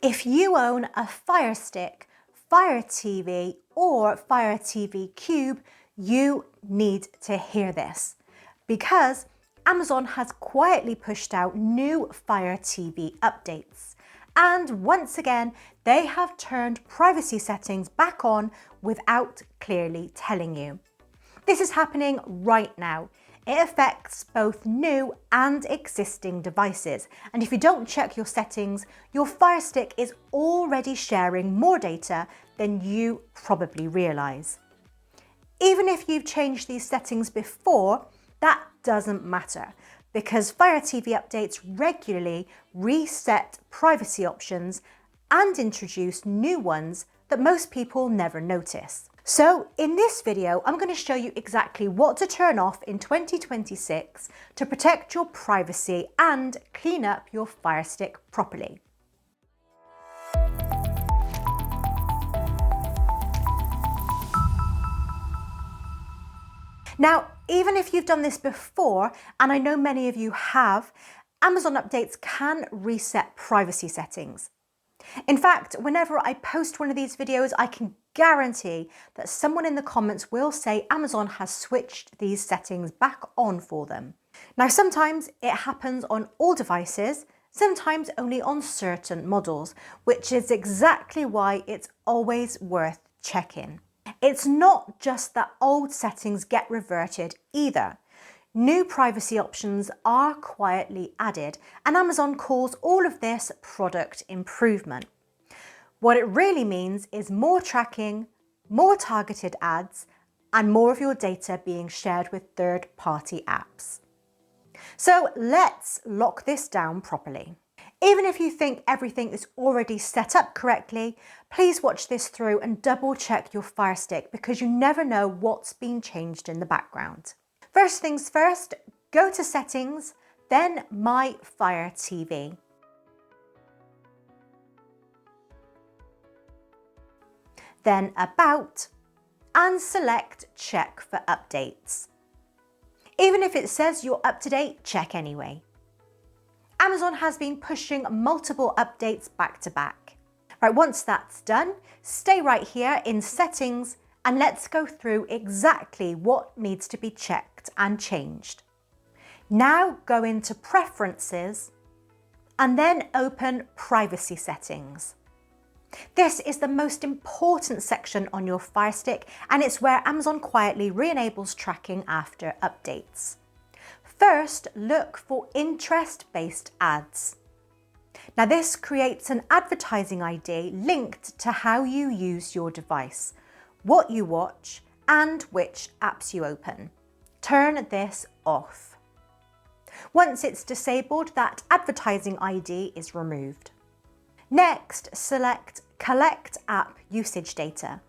If you own a Firestick, Fire TV or Fire TV Cube, you need to hear this because Amazon has quietly pushed out new Fire TV updates. And once again, they have turned privacy settings back on without clearly telling you. This is happening right now. It affects both new and existing devices. And if you don't check your settings, your Firestick is already sharing more data than you probably realize. Even if you've changed these settings before, that doesn't matter because Fire TV updates regularly reset privacy options and introduce new ones that most people never notice. So in this video, I'm going to show you exactly what to turn off in 2026 to protect your privacy and clean up your Firestick properly. Now, even if you've done this before, and I know many of you have, Amazon updates can reset privacy settings. In fact, whenever I post one of these videos, I can guarantee that someone in the comments will say Amazon has switched these settings back on for them. Now, sometimes it happens on all devices, sometimes only on certain models, which is exactly why it's always worth checking. It's not just that old settings get reverted either. New privacy options are quietly added, and Amazon calls all of this product improvement. What it really means is more tracking, more targeted ads, and more of your data being shared with third-party apps. So let's lock this down properly. Even if you think everything is already set up correctly, please watch this through and double check your Firestick because you never know what's been changed in the background. First things first, go to Settings, then My Fire TV. Then About, and select Check for Updates. Even if it says you're up to date, check anyway. Amazon has been pushing multiple updates back to back. Right, once that's done, stay right here in Settings and let's go through exactly what needs to be checked and changed. Now go into Preferences and then open Privacy Settings. This is the most important section on your Firestick and it's where Amazon quietly re-enables tracking after updates. First, look for interest-based ads. Now this creates an advertising ID linked to how you use your device, what you watch, and which apps you open. Turn this off. Once it's disabled, that advertising ID is removed. Next, select Collect App Usage Data.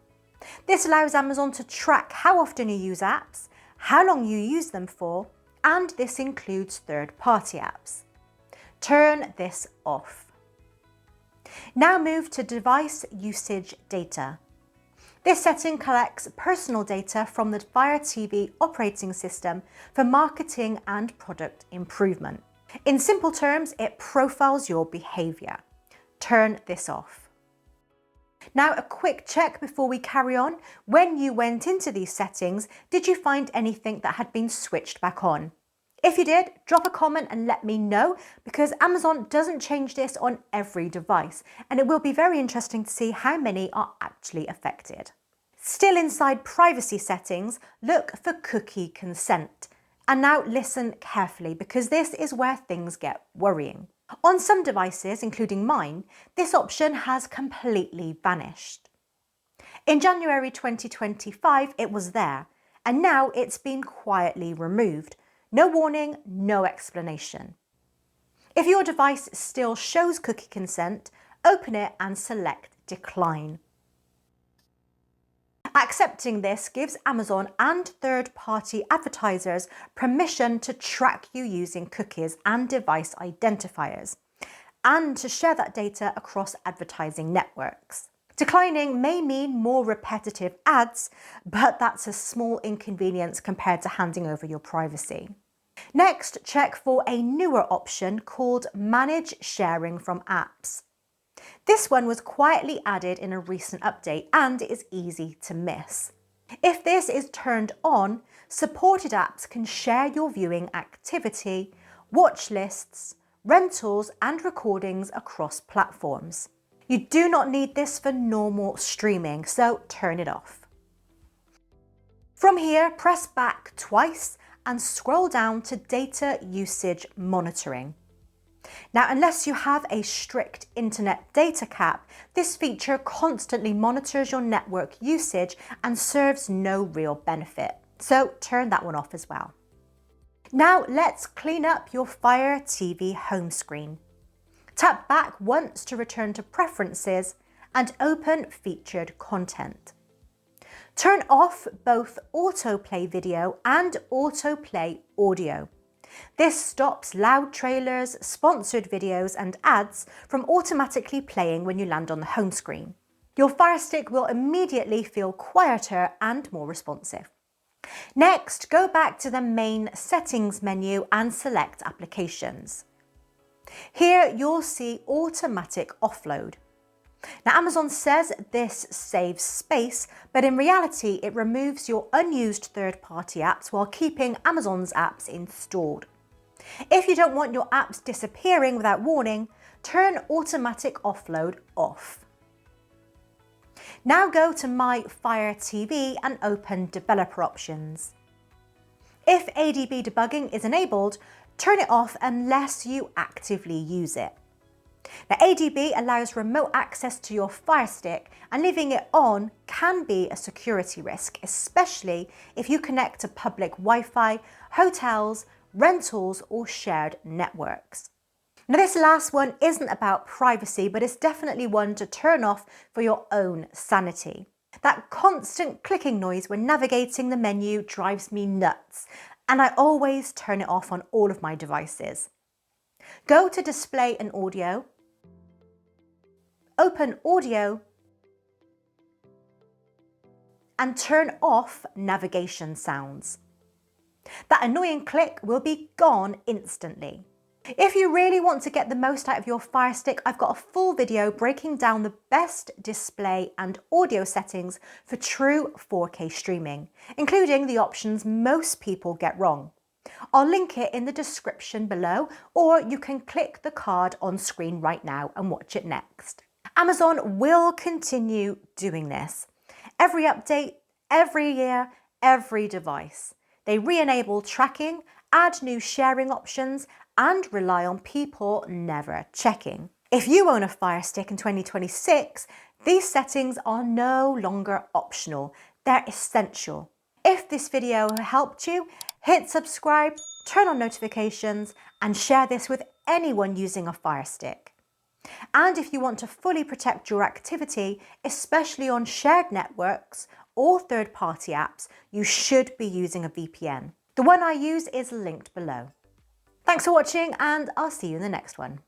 This allows Amazon to track how often you use apps, how long you use them for, and this includes third-party apps. Turn this off. Now move to Device Usage Data. This setting collects personal data from the Fire TV operating system for marketing and product improvement. In simple terms, it profiles your behavior. Turn this off. Now, a quick check before we carry on. When you went into these settings, did you find anything that had been switched back on? If you did, drop a comment and let me know because Amazon doesn't change this on every device and it will be very interesting to see how many are actually affected. Still inside privacy settings, look for cookie consent. And now listen carefully because this is where things get worrying. On some devices, including mine, this option has completely vanished. In January 2025, it was there, and now it's been quietly removed. No warning, no explanation. If your device still shows cookie consent, open it and select Decline. Accepting this gives Amazon and third-party advertisers permission to track you using cookies and device identifiers, and to share that data across advertising networks. Declining may mean more repetitive ads, but that's a small inconvenience compared to handing over your privacy. Next, check for a newer option called Manage Sharing from Apps. This one was quietly added in a recent update and is easy to miss. If this is turned on, supported apps can share your viewing activity, watch lists, rentals and recordings across platforms. You do not need this for normal streaming, so turn it off. From here, press back twice and scroll down to Data Usage Monitoring. Now, unless you have a strict internet data cap, this feature constantly monitors your network usage and serves no real benefit. So turn that one off as well. Now let's clean up your Fire TV home screen. Tap back once to return to Preferences and open Featured Content. Turn off both autoplay video and autoplay audio. This stops loud trailers, sponsored videos and ads from automatically playing when you land on the home screen. Your Fire Stick will immediately feel quieter and more responsive. Next, go back to the main settings menu and select Applications. Here you'll see Automatic Offload. Now, Amazon says this saves space, but in reality it removes your unused third-party apps while keeping Amazon's apps installed. If you don't want your apps disappearing without warning, turn Automatic Offload off. Now go to My Fire TV and open Developer Options. If ADB debugging is enabled, turn it off unless you actively use it. Now, ADB allows remote access to your Fire Stick, and leaving it on can be a security risk, especially if you connect to public Wi-Fi, hotels, rentals or shared networks. Now, this last one isn't about privacy, but it's definitely one to turn off for your own sanity. That constant clicking noise when navigating the menu drives me nuts, and I always turn it off on all of my devices. Go to Display and Audio, open Audio, and turn off navigation sounds. That annoying click will be gone instantly. If you really want to get the most out of your Fire Stick, I've got a full video breaking down the best display and audio settings for true 4K streaming, including the options most people get wrong. I'll link it in the description below, or you can click the card on screen right now and watch it next. Amazon will continue doing this. Every update, every year, every device. They re-enable tracking, add new sharing options, and rely on people never checking. If you own a Fire Stick in 2026, these settings are no longer optional. They're essential. If this video helped you, hit subscribe, turn on notifications, and share this with anyone using a Fire Stick. And if you want to fully protect your activity, especially on shared networks or third-party apps, you should be using a VPN. The one I use is linked below. Thanks for watching, and I'll see you in the next one.